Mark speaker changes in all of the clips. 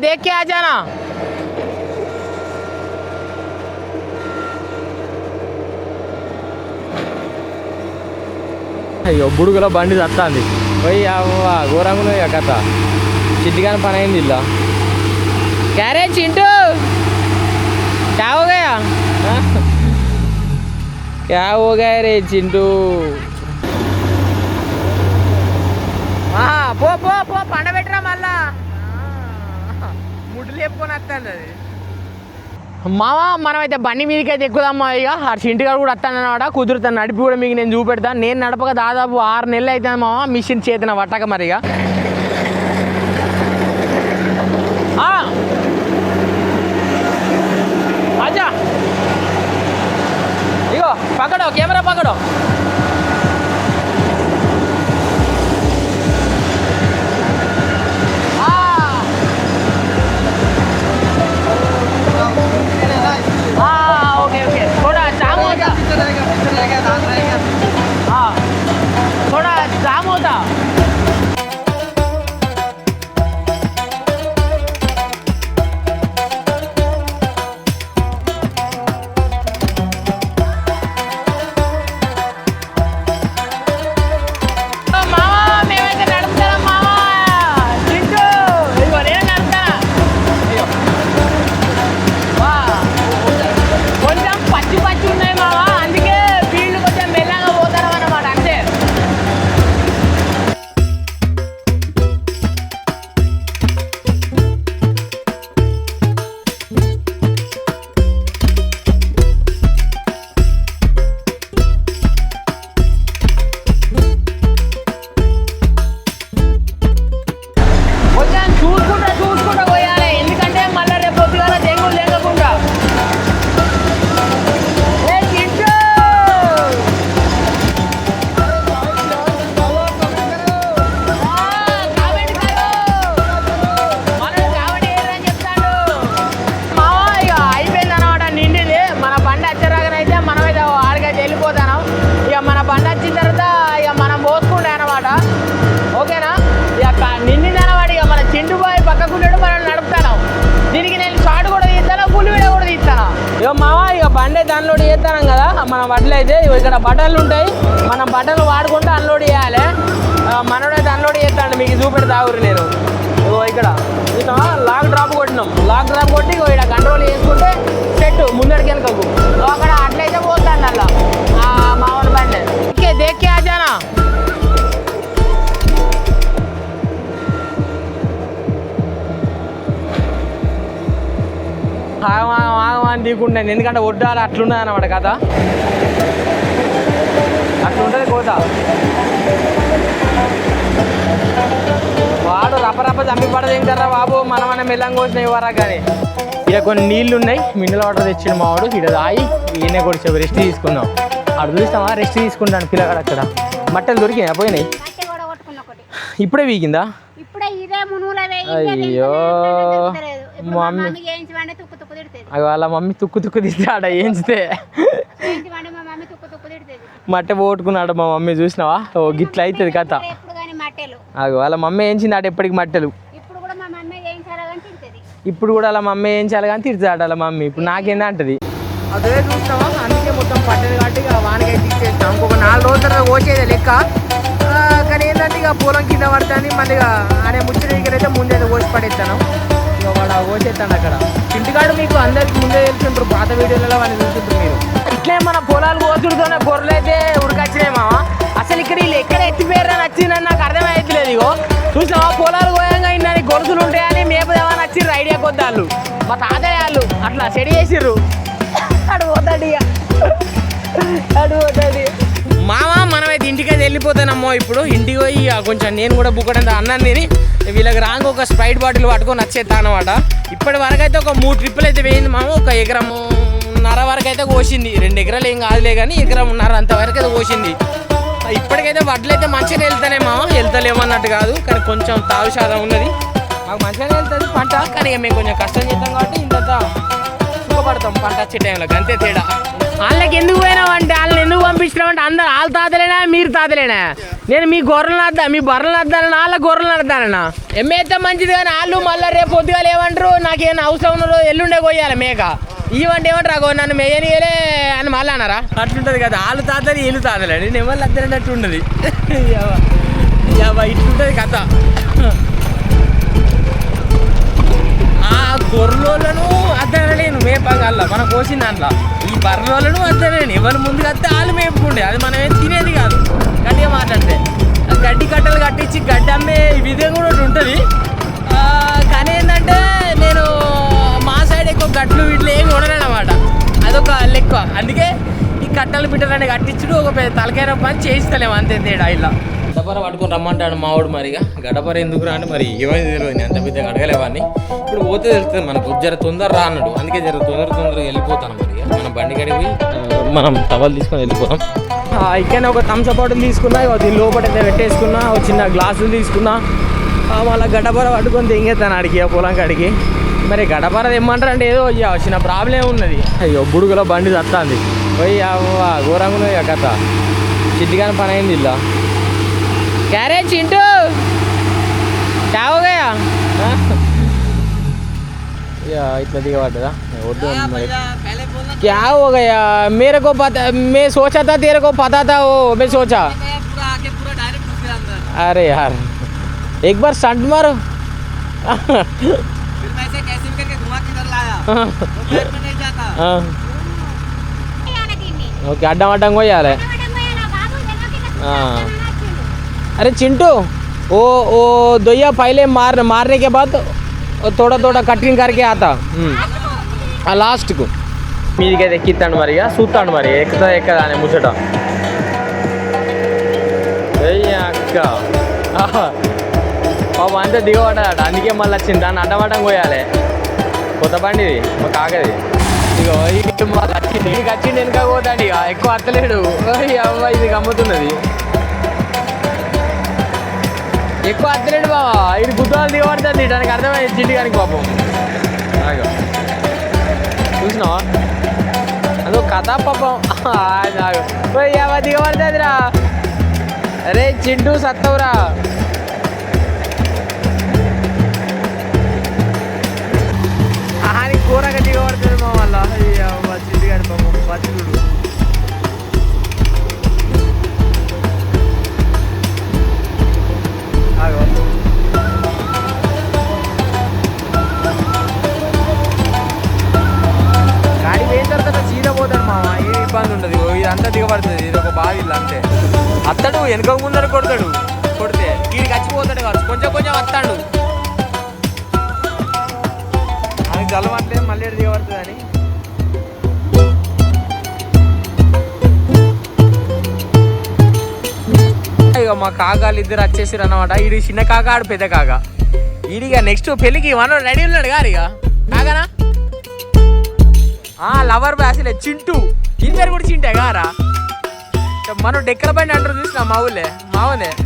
Speaker 1: देख के आ जाना। అయ్యో బుడుగులో బండి తత్తాంది పోయి ఘోరంగా కథ చిట్టిగాని పని అయింది ఇలా క్యారే చింటూ क्या हो गया क्या हो गया रे चिंटू పో పో పో పండబెట్టరా మళ్ళా ముడ్లు చెప్పుకొని వస్తాను అది మామ మనమైతే బండి మీదకి అయితే ఎక్కుదామా ఇక ఆ చింటిగాడు కూడా వస్తాను అనమాట కుదురుతాను నడిపి కూడా మీకు నేను చూపెడతాను నేను నడపక దాదాపు 6 నెలలు అవుతుంది మామ మిషన్ చేతిన పట్టక మరి ఇక आजा इगो पकड़ो कैमरा पकड़ो ओके ओके थोड़ा जाम होता हाँ थोड़ा जाम होता బండి అన్లోడ్ చేస్తాం కదా మన బట్టలు అయితే ఇక్కడ బట్టలు ఉంటాయి మనం బట్టలు వాడుకుంటూ అన్లోడ్ చేయాలి మనోడైతే అన్లోడ్ చేస్తాను మీకు చూపెడతా ఊరు నేను ఇక్కడ లాక్ డ్రాప్ కొట్టినాం లాక్ డ్రాప్ కొట్టి ఇక్కడ కంట్రోల్ చేసుకుంటే సెట్ ముందడికి వెనకకు అక్కడ అట్లయితే పోతాను అలా మామూలు బండి ఓకే దేక్కే ఆజానా ఆగమని దిగుంటాను ఎందుకంటే వడ్డాలి అట్లున్నది అన్నమాట కథ అట్లుంటుంది కోత వాడు రప్పరప్ప చంపి పడదు ఏంటారా బాబు మనమన్నా మెల్లంగా వచ్చిన ఇవ్వరా కానీ ఇక కొన్ని నీళ్ళు ఉన్నాయి మినరల్ వాటర్ తెచ్చిన మావాడు ఇక్కడ తాగి ఈయనే కొడిచావు రెస్ట్ తీసుకుందాం అక్కడ చూస్తామా రెస్ట్ తీసుకుంటాను పిల్లగాడు అక్కడ మట్టలు దొరికినాయి పోయినాయి ఇప్పుడే వీగిందా అయ్యో మమ్మీ వాళ్ళ మమ్మీ తుక్కు తీస్తాడ ఏంచితే మట్టె పోగొట్టుకున్నాడు మా మమ్మీ చూసినావా ఓ గిట్ల అవుతుంది కథ వాళ్ళ మమ్మీ ఏంచింది ఆడ ఎప్పటికి మట్టెలు ఇప్పుడు కూడా వాళ్ళ మమ్మీ ఏంచాలి కానీ తిడుతాడు వాళ్ళ మమ్మీ ఇప్పుడు నాకేందా అంటది అదే చూస్తావా అందుకే మొత్తం పట్టేది కాబట్టి ఇక వానకైతే తీసేస్తాం ఇంకొక 4 రోజుల తర్వాత పోసేది లెక్క కానీ ఏంటంటే ఇక పొలం కింద పడుతుంది మళ్ళీ అనే ముచ్చిన దగ్గర అయితే ముందైతే పోసి పడేస్తాను ఇక వాడు పోసేస్తాను అక్కడ ఇంటికాడు మీకు అందరికి ముందే తెలుసుంటారు పాత వీడియోలలో వాళ్ళు చూస్తుంటారు మీరు ఇట్లే మన పొలాలు కోతుడుతోనే గొర్రెలు అయితే ఉరికొచ్చినాయి మామ అసలు ఇక్కడ వీళ్ళు ఎక్కడ ఎత్తిపోయారని వచ్చిందని నాకు అర్థమైతలేదు ఇగో చూసినావా పొలాలు పోయంగా ఇన్ని గొలుసులు ఉంటాయని మేపుదేమని వచ్చిర్రు ఐడియా కొద్ది వాళ్ళు మా తాతయ్య వాళ్ళు అట్లా సెడి చేసిర్రు అడు పోతాడు ఇక అడు పోతాడు మామ మనమైతే ఇంటికైతే వెళ్ళిపోతానమ్మో ఇప్పుడు ఇంటికి పోయి కొంచెం నేను కూడా బుక్కడంత అన్నం తిని వీళ్ళకి రాంగ్ ఒక స్ప్రైట్ బాటిల్ పట్టుకొని వచ్చేస్తా అనమాట ఇప్పటి వరకు అయితే ఒక 3 ట్రిప్పులు అయితే వేయింది మామ 1 ఎకరమున్నర వరకు అయితే కోసింది 2 ఎకరాలు ఏం కాదులే కానీ 1 ఎకరమున్నర అంతవరకు అయితే కోసింది ఇప్పటికైతే వడ్లు అయితే మంచిగా వెళ్తానే మామ వెళ్తలేమన్నట్టు కాదు కానీ కొంచెం తాగు శాతం ఉన్నది మాకు మంచిగానే వెళ్తుంది పంట కానీ మేము కొంచెం కష్టం చేద్దాం కాబట్టి ఇంత సుఖపడతాం పంట వచ్చే టైంలో, అంతే తేడా. వాళ్ళకి ఎందుకు పోయినావు అంటే, వాళ్ళని ఎందుకు పంపించినావు అంటే, అందరు వాళ్ళ తాతలేనా మీరు తాతలేనా? నేను మీ గొర్రెలు అద్దా, మీ బర్రెలు అద్దానన్నా, వాళ్ళ గొర్రెలు అద్దానన్నా. ఎమ్మేస్తే మంచిది కానీ వాళ్ళు మళ్ళీ రేపు పొద్దుగా ఏమంటారు, నాకేమైనా అవసరం ఉన్నదో ఎల్లుండే కొయ్యాలి మేక ఇవంటే ఏమంటారు, నన్ను మేయనియలే అని మళ్ళీ అన్నారా? అట్లుంటుంది కదా, వాళ్ళు తాతలు వీళ్ళు తాతలే, నేను ఎవరు అద్దనట్టు ఉండదు. ఇట్లుంటుంది కథ. ఆ గొర్రెలను అద్దనలేను మేపంగల్లా మనం కోసిన దాంట్లో, ఈ బర్రెలను అద్దనలేను. ఎవరు ముందుకు వస్తే వాళ్ళు మేపుకుండే, అది మనం ఏం తినేది కాదు. గట్టిగా మాట్లాడితే గడ్డి కట్టలు కట్టించి గడ్డి అమ్మే విధంగా కూడా ఒకటి ఉంటుంది. కానీ ఏంటంటే నేను మా సైడ్ ఎక్కువ గట్లు వీటిలో ఏమి ఉండనమాట, అదొక లెక్క. అందుకే ఈ కట్టలు బిడ్డలని కట్టించుడు ఒక తలకైన పని చేయిస్తలేము, అంతే తేడా. ఇలా గడపర పట్టుకొని రమ్మంటాడు మావాడు. మరిగా గడపర ఎందుకు రా అంటే మరి ఏమైంది తెలియదు, అంత పెద్దగా అడగలేవాడిని. ఇప్పుడు పోతే తెలుస్తుంది మనకు, జర తొందర రా అన్నాడు. అందుకే జర తొందరగా వెళ్ళిపోతాను. మరి మనం బండి కడిగి పోయి మనం టవల్ తీసుకొని వెళ్ళిపోతాం. ఇక్కడనే ఒక థమ్స్అప్ బాటిల్ తీసుకున్నా, దీని లోపల పెట్టేసుకున్నా, ఒక చిన్న గ్లాసులు తీసుకున్నా. మళ్ళీ గడపర పట్టుకొని తెంగేస్తాను అడిగి పొలం కాడికి. మరి గడపర తెమ్మంటారు అంటే ఏదో చిన్న ప్రాబ్లం ఉన్నది. అయ్యో బుడుగులో బండి తత్తాంది పోయి ఘోరంగా ఉన్నది కథ. చిట్టిగాని పని అయింది ఇలా. క్యారే చింటూ क्या हो गया? इतना दिखा पड़ा क्या हो गया? मेरे को पता, मैं सोचा था तेरे को पता था वो, मैं सोचा अरे यार एक बार स्टंट मारो।
Speaker 2: फिर मैं ऐसे कैसे भी करके घुमा के इधर लाया, वो पेट में नहीं जाता।
Speaker 1: ओके अड्डम अड्डम को यार है। अरे चिंटू वो दोया पहले मारने के बाद थोड़ा थोड़ा कटिंग करके आता लास्ट को మీదికైతే ఎక్కిస్తాడు. మరి చూస్తాడు మరి ఎక్కుతా ఎక్కదా అని ముచ్చట. అక్క పాపం అంతే దిగబడ్డాడట, అందుకే మళ్ళీ వచ్చింది. దాన్ని అడ్డమడ్డం పోయాలి. కొత్త బండిది మా కాకది. ఇగో మళ్ళీ వచ్చింది, ఇక వచ్చింది వెనక పోతాడు. ఇక ఎక్కువ అత్తలేడు. అవ్వ ఇది గమ్ముతున్నది, ఎక్కువ అత్తలేడు బావా. ఇది గుద్దాలు దిగబడుతుంది, దానికి అర్థమైంది చింటి కానీ పాపం. చూసినావా అదో కథ పాపం. దిగబడుతుందిరా. అరే చింటూ సత్తవురా. అని కూరగా దిగబడుతుంది మా వల్ల. చింటి గారి పాపం బతుకుడు. గాడి వేసిన తర్వాత చీర పోతాడు మామ, ఏ ఇబ్బంది ఉండదు. ఇదంతా దిగబడుతుంది, ఇది ఒక బావి ఇల్లు అంతే. అత్తడు వెనుక ముందర కొడతాడు, కొడితే వీడికి చచ్చిపోతాడు కావచ్చు. కొంచెం కొంచెం వస్తాడు, అది జలవట్లేదు మళ్ళీ దిగబడుతుంది అని. ఇక మా కాకాలు ఇద్దరు వచ్చేసారు అన్నమాట. ఈడి చిన్న కాక, ఆడు పెద్ద కాక. ఈడిగా నెక్స్ట్ పెళ్ళికి మనం రెడీ ఉన్నాడు గారు. ఇక కాకనా లవర్ బాయ్ అసలే చింటూ, దీని పేరు కూడా చింటే గారా. మనం డెక్కల బండి అంటారు చూసిన మా ఊళ్ళే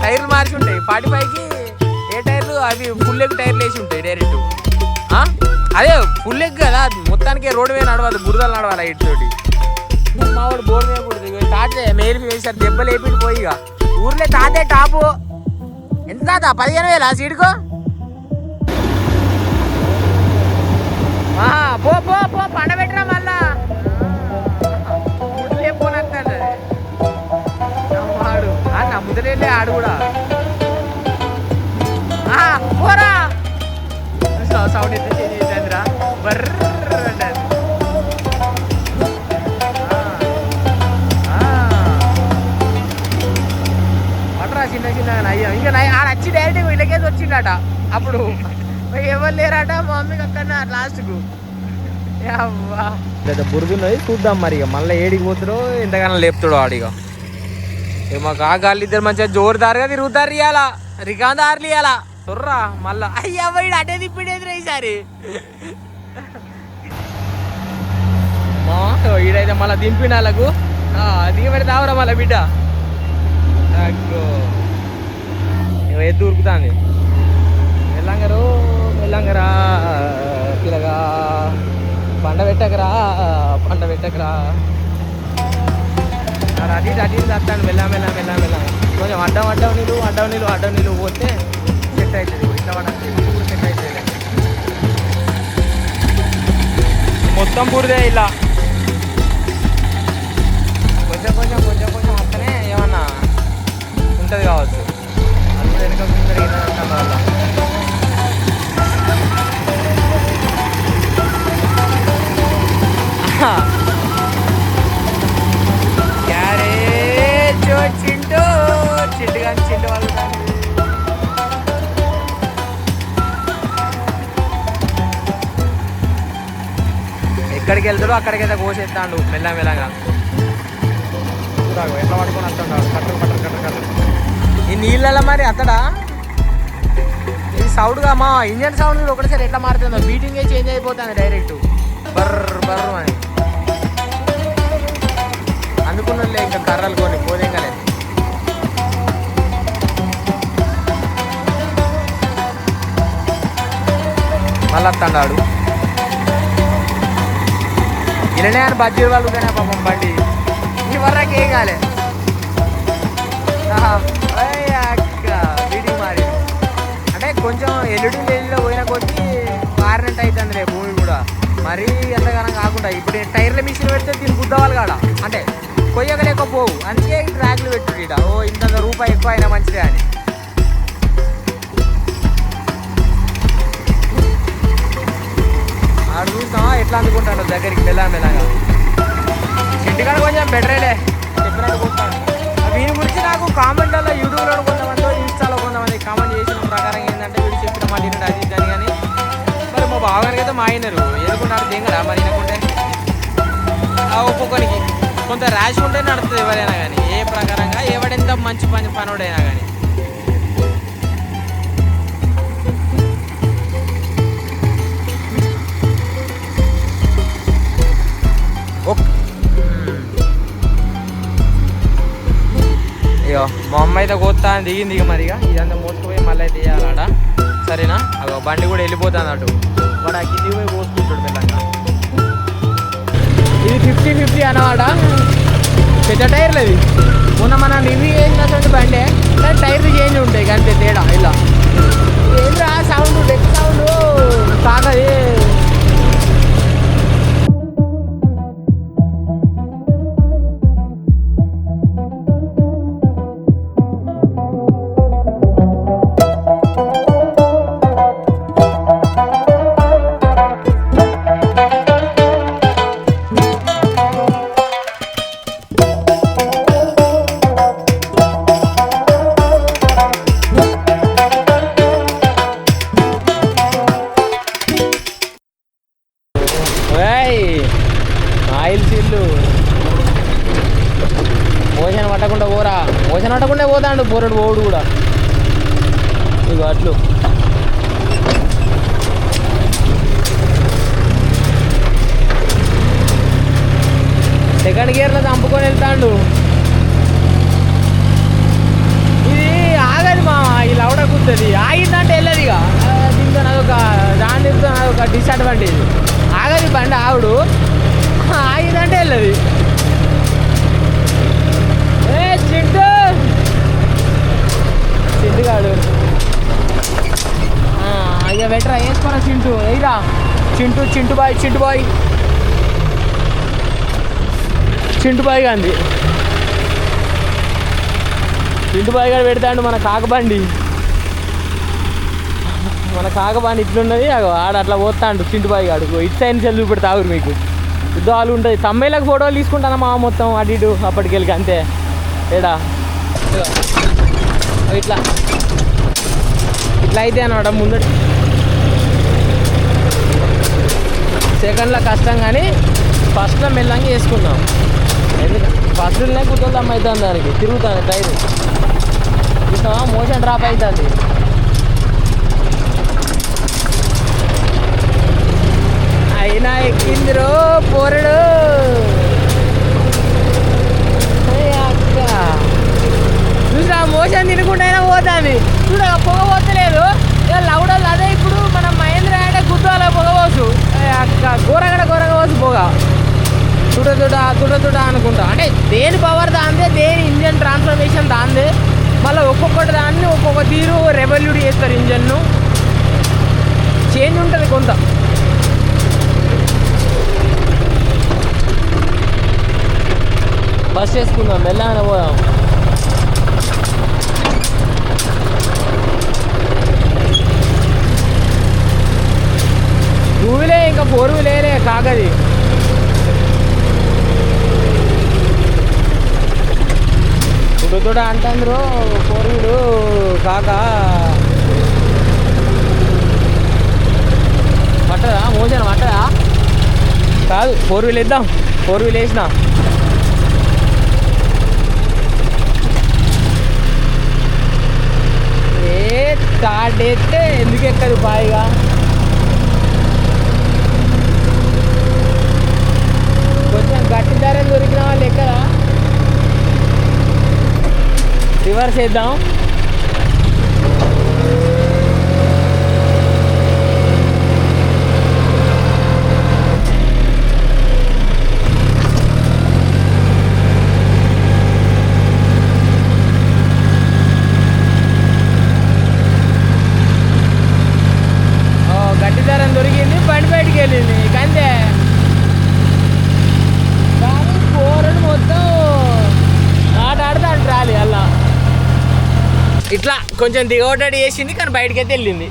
Speaker 1: టైర్లు మార్చి ఉంటాయి. 45కి ఏ టైర్లు అవి ఫుల్ ఎగ్ టైర్లు వేసి ఉంటాయి డైరెక్ట్. అదే ఫుల్ ఎగ్ కదా, మొత్తానికి రోడ్డు మీద నడవాలి, బురదలు నడవాలి ఇటుతోటి. మావాడు బోర్డు మీద కూడా తాటే మేలు వేసారు, దెబ్బలు వేపిడి పోయి. ఇక ఊర్లే తాతే టాపు. ఎంత తాత? 15,000 సీటుకో. పో పో పో పండబెట్టరా మళ్ళా. ముడ్లే పోనస్తాడు వాడు, నమ్ముదలే ఆడు కూడా. పోరా సౌండ్ ఎంత చేంజ్ చేసిందిరా. బర్ర పట్టరా చిన్న చిన్నగా నయ్యం. ఇంకా ఆడ వచ్చి డైరెక్ట్ వీళ్ళకేసి వచ్చిండట. అప్పుడు ఎవరు లేరట, మా మమ్మీకి అక్కడ లాస్ట్కు. బురుగున్నది చూద్దాం మరి. ఇక మళ్ళీ ఏడికి పోతాడో ఎంతగానో లేపుతాడో ఆడిగా. ఇక మా కాకాళ్ళు ఇద్దరు మంచిగా జోరుదారుగా తిరుగుతారు. ఇవ్వాలా రికాందారులు ఇవ్వాలా తొర్రా మళ్ళా. అయ్యా వీడు అటే తిప్పిడేదిరా ఈసారి. ఈడైతే మళ్ళీ దింపిన వాళ్ళకు దిగ పెడతావురా మళ్ళీ బిడ్డ. ఎద్దు ఉరుకుతాంది. మెల్లంగరు మెల్లంగరా పిల్లగా. పండ పెట్టకరా అటు ఇటు తత్తాను మెల్ల కొంచెం అడ్డం నీళ్ళు పోతే సెట్ అవుతుంది ఇట్లా ఇప్పుడు సెట్ అవుతుంది మొత్తం బురదే ఇలా కొంచెం వస్తేనే ఏమన్నా ఉంటుంది కావచ్చు అది వెనక వల్ల క్యారేజ్ చింటూ వాళ్ళు ఎక్కడికి వెళ్తాడో అక్కడికైతే కోసేస్తాడు మెల్లగా ఎట్లా పట్టుకొని వస్తుంటాడు కట్టర్ ఈ నీళ్ళల్లో మరి అతడా ఇది సౌండ్గా మా ఇంజన్ సౌండ్ ఒకటేసారి ఎట్లా మారుతుందో బీటింగే చేంజ్ అయిపోతుంది డైరెక్ట్ బర్ర అని అనుకున్నలే ఇంకా కర్రలు కొని పోదేంగలే మళ్ళీ వస్తాడు ఇలానే అని బడ్జెట్ వాళ్ళు కానీ పాపం బండి ఈ వరకు ఏం కాలే వీడికి మారి అంటే కొంచెం ఎల్లుడిలో పోయిన కొద్దీ మారినట్టు అవుతుంది రే భూమి కూడా మరీ ఎంతగానం కాకుండా ఇప్పుడు టైర్ల మిషన్ పెడితే దీన్ని గుద్దవాలి కాడ అంటే కొయ్యగలేక పోవు అందుకే ట్రాక్లు పెట్టు ఇట ఓ ఇంత రూపాయి ఎక్కువ అయినా మంచిదే అని ఆడు చూసినా ఎట్లా అందుకుంటాడు దగ్గరికి మెల్లగా ఇంటికాడ కొంచెం బెటరేలే చెప్పినట్టు కొట్టాడు దీని గురించి నాకు కామెంట్లలో యూట్యూబ్లో కొంతమంది ఇన్స్టాలో కొంతమంది కామెంట్ చేసిన ప్రకారం ఏంటంటే వీడు చెప్పిన మాట ఏంటంటే అది ఇద్దని కానీ మరి మా బావగానికి అయితే మా అయినారు ఎదుర్కొన్నారు దిగరా మరి వినకుంటే ఒక్కొక్కరికి కొంత ర్యాష్ ఉంటే నడుస్తుంది ఎవరైనా కానీ ఏ ప్రకారంగా ఎవడెంత మంచి పనుడైనా కానీ అయ్యో మా అమ్మ అయితే కోస్తా దిగింది ఇక మరిగా ఇదంతా మోసుకుపోయి మళ్ళీ అయితే వేయాలట సరేనా అగో బండి కూడా వెళ్ళిపోతుంది అటు వాడు ఆ కిందికి పోయి కోసుకుంటాడు మెల్లగా ఇది 50-50 అన్నమాట పెద్ద టైర్లు అది మొన్న మన రివ్యూ చేసినటువంటి బండే కానీ టైర్లు చేంజ్ ఉంటాయి అంతే తేడా ఇలా ఏంద్రా సౌండ్ డెక్ సౌండ్ కాకది ఆయిల్ సీల్లు మోషన్ పట్టకుండా పోతాడు పోరడు పోడు కూడా ఇక అట్లు సెకండ్ గేర్లో చంపుకొని వెళ్తాడు ఇది ఆగదు మా ఈ లౌడ కూర్చొని ఆగిందంటే వెళ్ళదు ఇక దీంతో దానితో అదొక డిసడ్వాంటేజ్ ఆగది బండి ఆవిడు ఆగిందంటే వెళ్ళదు చింటుగాడు ఇక బెటరా వేసుకోరా చింటు ఎయిరా చింటు బాయ్ గాంధీ చింటు బాయ్ గారు పెడతాడు మన కాకబండి ఇట్లున్నది ఆడ అట్లా పోతాడు చింటు బాయ్ గాడు ఇటు సైడ్ నుంచి చూపెడతావురు మీకు యుద్ధాలు ఉంటుంది తమ్మేళ్ళకి ఫోటోలు తీసుకుంటాను మా మొత్తం అటు ఇటు అప్పటికెళ్ళి అంతే ఏడా ఇట్లా అయితే అనమాట ముందటి సెకండ్లో కష్టం కానీ ఫస్ట్లో మెల్లంగా వేసుకుందాం ఎందుకంటే ఫస్ట్లోనే కుట్టేద్దాం అవుతుంది దానికి తిరుగుతుంది టైర్ చూసావా మోషన్ డ్రాప్ అవుతుంది అయినా ఎక్కిందిరో పోరడు అక్క చూసా మోషన్ తినకుండా పోతుంది చూడ పొగ పోతలేదు ఇక లౌడల్ అదే ఇప్పుడు మనం మహేంద్ర అంటే గుర్తుల పొగ పోసు అక్క ఘోరంగా తుడ అనుకుంటా. అంటే దేని పవర్ దాందే, దేని ఇంజన్ ట్రాన్స్ఫర్మేషన్ దాందే. మళ్ళీ ఒక్కొక్కటి దాన్ని ఒక్కొక్క తీరు రెవల్యూట్ చేస్తారు. ఇంజన్ను చేంజ్ ఉంటుంది కొంత. బస్ చేసుకుందాం, మెల్లగానే పోదాం. టూ వీలే, ఇంకా ఫోర్ వీలే కాకది. తుడ అంటారు ఫోర్ వీలు కాక పట్టదా, మోషన్ పట్టదా? కాదు, ఫోర్ వీల్ వేద్దాం. ఫోర్ వీల్ వేసిన స్టార్ట్ చేస్తే ఎందుకు ఎక్కదు పాయిగా. కొంచెం గట్టి ధరలు దొరికిన వాళ్ళు ఎక్కరా. రివర్స్ చేద్దాం. గట్టి ధరం దొరికింది, బండి బయటికి వెళ్ళింది అంతే. కానీ కూరలు మొత్తం ఆటాడుతాడు రాలి అలా. ఇట్లా కొంచెం దిగవటాడు చేసింది, కానీ బయటకైతే వెళ్ళింది.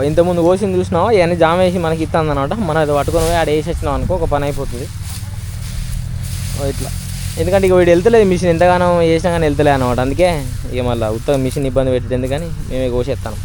Speaker 1: ఇంతకుముందు కోసింది చూసినావా, ఇవన్నీ జామ వేసి మనకి ఇస్తుంది అనమాట. మనం అది పట్టుకొని పోయి ఆడ వేసి వచ్చినాం అనుకో, ఒక పని అయిపోతుంది ఇట్లా. ఎందుకంటే ఇక వీడు వెళ్తలేదు, మిషన్ ఎంతగానో వేసినా కానీ వెళ్తలేదు అనమాట. అందుకే ఇక మళ్ళీ ఉత్తగా మిషన్ ఇబ్బంది పెట్టేది ఎందుకని మేమే కోసేస్తాను.